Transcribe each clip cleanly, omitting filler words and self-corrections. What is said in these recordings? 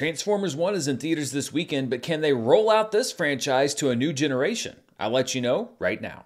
Transformers 1 is in theaters this weekend, but can they roll out this franchise to a new generation? I'll let you know right now.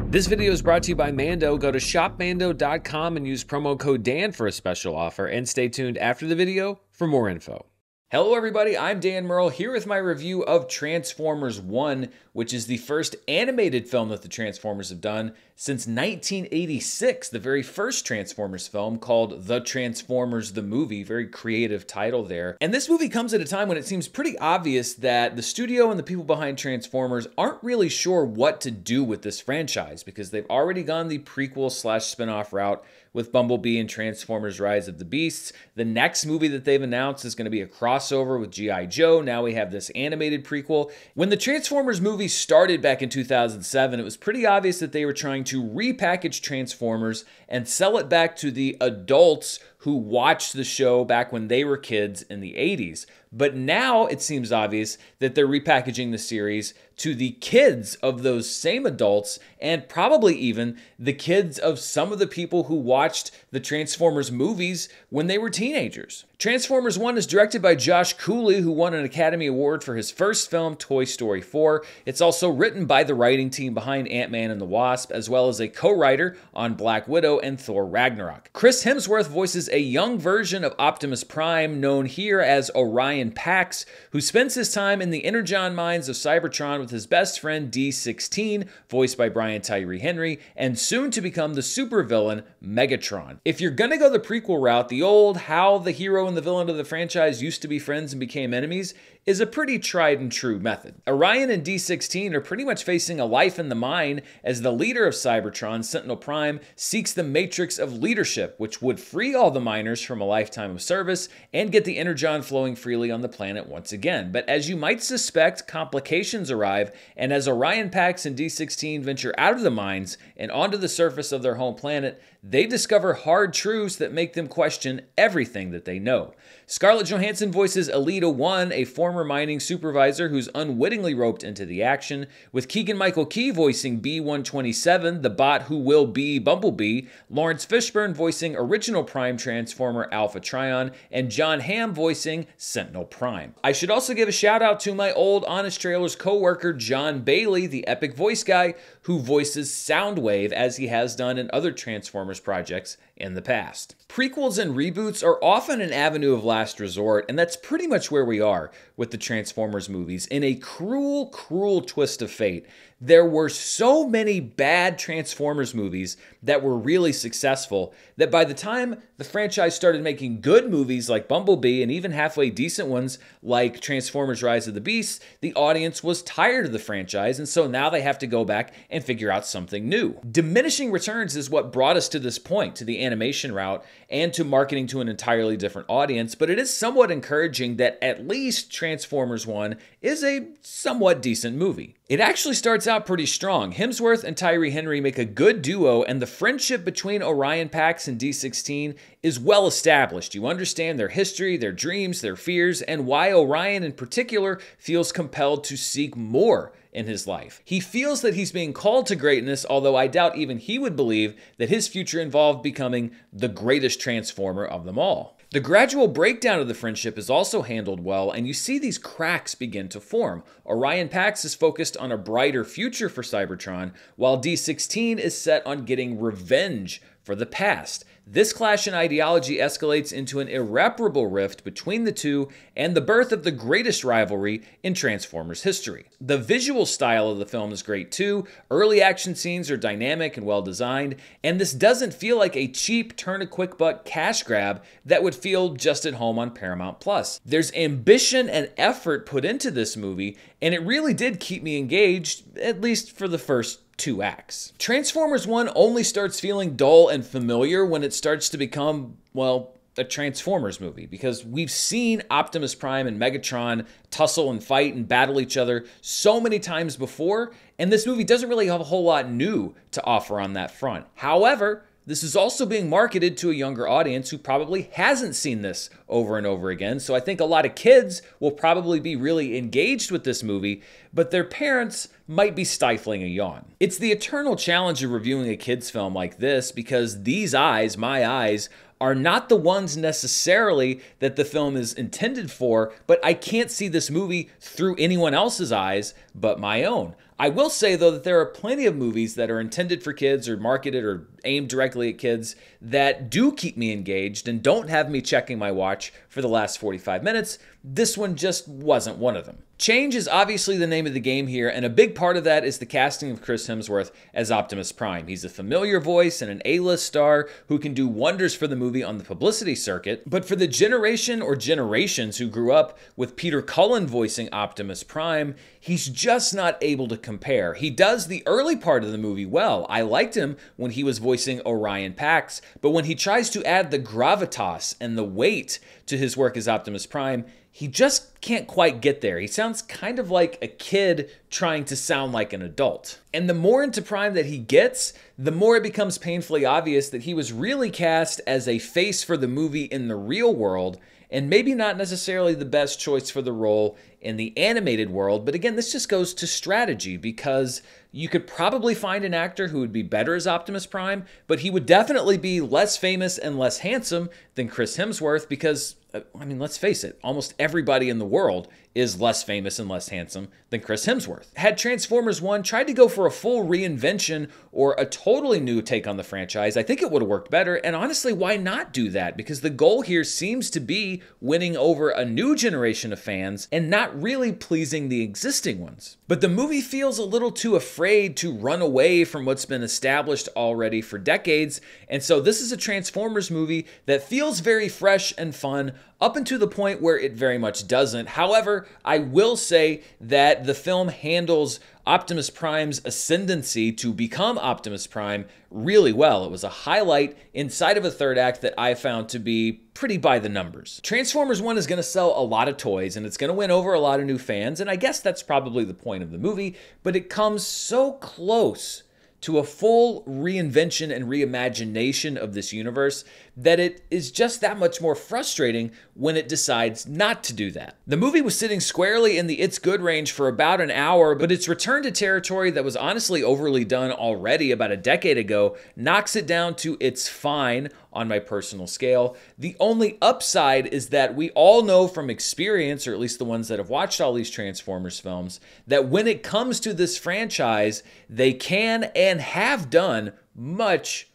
This video is brought to you by Mando. Go to shopmando.com and use promo code Dan for a special offer, and stay tuned after the video for more info. Hello everybody, I'm Dan Murrell here with my review of Transformers 1, which is the first animated film that the Transformers have done since 1986, the very first Transformers film called The Transformers the Movie, very creative title there. And this movie comes at a time when it seems pretty obvious that the studio and the people behind Transformers aren't really sure what to do with this franchise because they've already gone the prequel slash spin-off route with Bumblebee and Transformers Rise of the Beasts. The next movie that they've announced is going to be a crossover with G.I. Joe. Now we have this animated prequel. When the Transformers movie started back in 2007, it was pretty obvious that they were trying to repackage Transformers and sell it back to the adults who watched the show back when they were kids in the 80s. But now it seems obvious that they're repackaging the series to the kids of those same adults and probably even the kids of some of the people who watched the Transformers movies when they were teenagers. Transformers 1 is directed by Josh Cooley, who won an Academy Award for his first film, Toy Story 4. It's also written by the writing team behind Ant-Man and the Wasp, as well as a co-writer on Black Widow and Thor Ragnarok. Chris Hemsworth voices a young version of Optimus Prime, known here as Orion Pax, who spends his time in the Energon mines of Cybertron with his best friend D16, voiced by Brian Tyree Henry, and soon to become the supervillain Megatron. If you're gonna go the prequel route, the old how the hero and the villain of the franchise used to be friends and became enemies is a pretty tried and true method. Orion and D16 are pretty much facing a life in the mine as the leader of Cybertron, Sentinel Prime, seeks the matrix of leadership, which would free all the miners from a lifetime of service and get the Energon flowing freely on the planet once again. But as you might suspect, complications arrive, and as Orion Pax and D16 venture out of the mines and onto the surface of their home planet, they discover hard truths that make them question everything that they know. Scarlett Johansson voices Alita 1, a former mining supervisor who's unwittingly roped into the action, with Keegan-Michael Key voicing B-127, the bot who will be Bumblebee, Lawrence Fishburne voicing original Prime Transformer Alpha Trion, and John Hamm voicing Sentinel Prime. I should also give a shout out to my old Honest Trailers co-worker John Bailey, the epic voice guy, who voices Soundwave as he has done in other Transformers projects in the past. Prequels and reboots are often an avenue of last resort, and that's pretty much where we are with the Transformers movies. In a cruel, cruel twist of fate, there were so many bad Transformers movies that were really successful that by the time the franchise started making good movies like Bumblebee and even halfway decent ones like Transformers Rise of the Beasts, the audience was tired of the franchise, and so now they have to go back and figure out something new. Diminishing returns is what brought us to this point, to the animation route and to marketing to an entirely different audience, but it is somewhat encouraging that at least Transformers 1 is a somewhat decent movie. It actually starts out pretty strong. Hemsworth and Tyree Henry make a good duo, and the friendship between Orion Pax and D16 is well established. You understand their history, their dreams, their fears, and why Orion in particular feels compelled to seek more in his life. He feels that he's being called to greatness, although I doubt even he would believe that his future involved becoming the greatest Transformer of them all. The gradual breakdown of the friendship is also handled well, and you see these cracks begin to form. Orion Pax is focused on a brighter future for Cybertron, while D16 is set on getting revenge for the past. This clash in ideology escalates into an irreparable rift between the two and the birth of the greatest rivalry in Transformers history. The visual style of the film is great too. Early action scenes are dynamic and well designed, and this doesn't feel like a cheap turn-a-quick-buck cash grab that would feel just at home on Paramount+. There's ambition and effort put into this movie, and it really did keep me engaged, at least for the first 2 acts. Transformers 1 only starts feeling dull and familiar when it starts to become, well, a Transformers movie, because we've seen Optimus Prime and Megatron tussle and fight and battle each other so many times before, and this movie doesn't really have a whole lot new to offer on that front. However, this is also being marketed to a younger audience who probably hasn't seen this over and over again. So I think a lot of kids will probably be really engaged with this movie, but their parents might be stifling a yawn. It's the eternal challenge of reviewing a kid's film like this because these eyes, my eyes, are not the ones necessarily that the film is intended for, but I can't see this movie through anyone else's eyes but my own. I will say, though, that there are plenty of movies that are intended for kids or marketed or aimed directly at kids that do keep me engaged and don't have me checking my watch for the last 45 minutes. This one just wasn't one of them. Change is obviously the name of the game here, and a big part of that is the casting of Chris Hemsworth as Optimus Prime. He's a familiar voice and an A-list star who can do wonders for the movie on the publicity circuit, but for the generation or generations who grew up with Peter Cullen voicing Optimus Prime, he's just not able to compare. He does the early part of the movie well. I liked him when he was voicing Orion Pax, but when he tries to add the gravitas and the weight to his work as Optimus Prime, he just can't quite get there. He sounds kind of like a kid trying to sound like an adult. And the more into Prime that he gets, the more it becomes painfully obvious that he was really cast as a face for the movie in the real world, and maybe not necessarily the best choice for the role in the animated world. But again, this just goes to strategy, because you could probably find an actor who would be better as Optimus Prime, but he would definitely be less famous and less handsome than Chris Hemsworth because, I mean, let's face it, almost everybody in the world is less famous and less handsome than Chris Hemsworth. Had Transformers 1 tried to go for a full reinvention or a totally new take on the franchise, I think it would have worked better. And honestly, why not do that? Because the goal here seems to be winning over a new generation of fans and not really pleasing the existing ones. But the movie feels a little too afraid to run away from what's been established already for decades. And so this is a Transformers movie that feels very fresh and fun up until the point where it very much doesn't. However, I will say that the film handles Optimus Prime's ascendancy to become Optimus Prime really well. It was a highlight inside of a third act that I found to be pretty by the numbers. Transformers 1 is going to sell a lot of toys, and it's going to win over a lot of new fans, and I guess that's probably the point of the movie, but it comes so close to a full reinvention and reimagination of this universe that it is just that much more frustrating when it decides not to do that. The movie was sitting squarely in the it's good range for about an hour, but its return to territory that was honestly overly done already about a decade ago knocks it down to it's fine on my personal scale. The only upside is that we all know from experience, or at least the ones that have watched all these Transformers films, that when it comes to this franchise, they can and have done much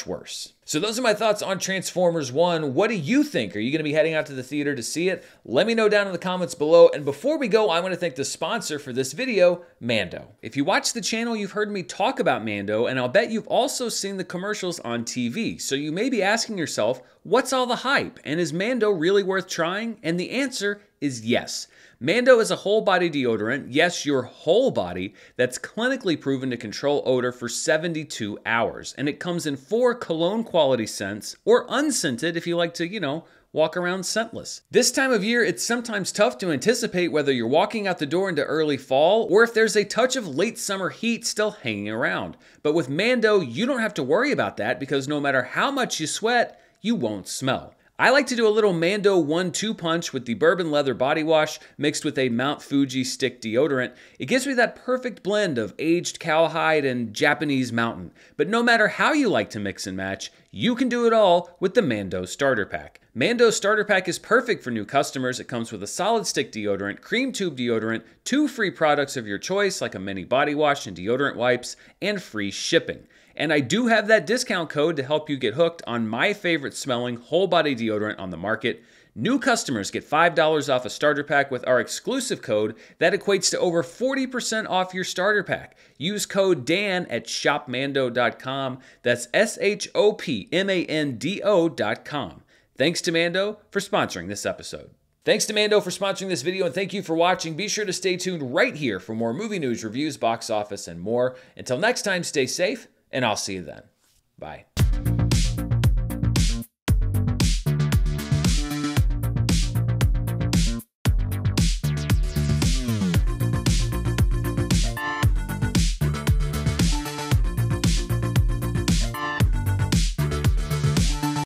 worse. So those are my thoughts on Transformers 1. What do you think? Are you going to be heading out to the theater to see it? Let me know down in the comments below. And before we go, I want to thank the sponsor for this video, Mando. If you watch the channel, you've heard me talk about Mando, and I'll bet you've also seen the commercials on TV. So you may be asking yourself, what's all the hype? And is Mando really worth trying? And the answer is yes. Mando is a whole body deodorant, yes, your whole body, that's clinically proven to control odor for 72 hours. And it comes in 4 cologne quality scents, or unscented if you like to, walk around scentless. This time of year, it's sometimes tough to anticipate whether you're walking out the door into early fall or if there's a touch of late summer heat still hanging around. But with Mando, you don't have to worry about that because no matter how much you sweat, you won't smell. I like to do a little Mando 1-2 punch with the bourbon leather body wash mixed with a Mount Fuji stick deodorant. It gives me that perfect blend of aged cowhide and Japanese mountain. But no matter how you like to mix and match, you can do it all with the Mando Starter Pack. Mando Starter Pack is perfect for new customers. It comes with a solid stick deodorant, cream tube deodorant, 2 free products of your choice like a mini body wash and deodorant wipes, and free shipping. And I do have that discount code to help you get hooked on my favorite smelling whole body deodorant on the market. New customers get $5 off a starter pack with our exclusive code that equates to over 40% off your starter pack. Use code DAN at shopmando.com. That's shopmando.com. Thanks to Mando for sponsoring this episode. Thanks to Mando for sponsoring this video, and thank you for watching. Be sure to stay tuned right here for more movie news, reviews, box office, and more. Until next time, stay safe, and I'll see you then. Bye.